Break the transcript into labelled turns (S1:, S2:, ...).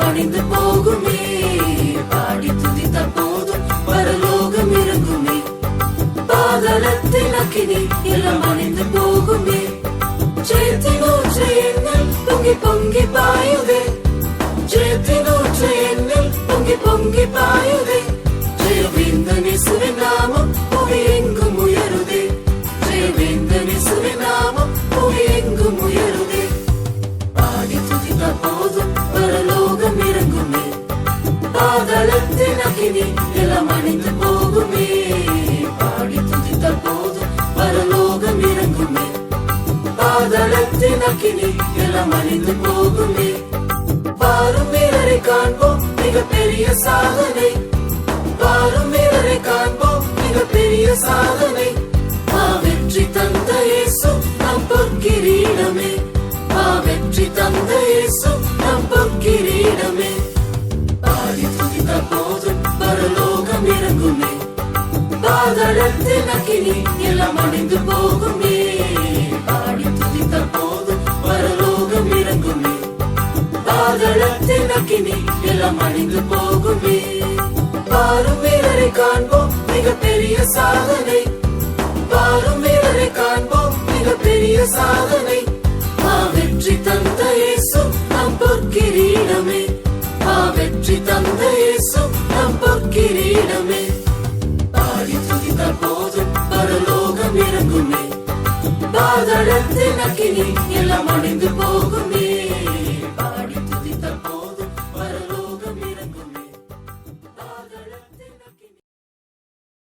S1: அணிந்து போகுமே. பாடி துதித்த போதும் பரலோகம் இறங்குமே. பாதாளத்தின் அக்கினி எல்லாம் அணிந்து போகுமே. ஜெயத்தின் ஊற்று என்னில் பொங்கி பொங்கி பாயுதே. ஜெயத்தின் ஊற்று என்னில் பொங்கி பொங்கி பாயுதே. ஜெயவேந்தன் இயேசுவின் நாமம் புவி எங்கும் உயருதே. ஜெயவேந்தன் இயேசுவின் நாமம் புவி எங்கும் உயருதே. பாடி துதித்த போதும் பரலோகம் இறங்குமே. பாதாளத்தின் அக்கினி எல்லாம் அணிந்து போகுமே. பாடி துதித்த போதும் பரலோகம் இறங்குமே. பாதாளத்தின் அக்கினி எல்லாம் அணிந்து போகுமே. வாரும் வீரரை காண்போம் மிகப்பெரிய சாதனை. வாரும் வீரரை காண்போம் மிகப்பெரிய சாதனை. வெற்றி தந்த இயேசு நம் பொற்கிரீடமே. வெற்றி தந்த இயேசு நம் பொற்கிரீடமே. பாடி துதித்த போதும் பரலோகம் இறங்குமே. பாதாளத்தின் அக்கினி எல்லாம் அணிந்து போகுமே. பாடி துதித்த போதும் பரலோகம் இறங்குமே. பாதாளத்தின் அக்கினி எல்லாம் அணிந்து போகுமே. வாரும் வீரரை காண்போம் மிகப்பெரிய சாதனை. வாரும் வீரரை காண்போம் மிகப்பெரிய சாதனை. வெற்றி தந்த இயேசு நம் பொற்கிரீடமே. வெற்றி தந்த இயேசு நம் பொற்கிரீடமே. பாடி துதித்த போதும் பரலோகம் இறங்குமே. பாதாளத்தின் அக்கினி எல்லாம் அணிந்து போகுமே.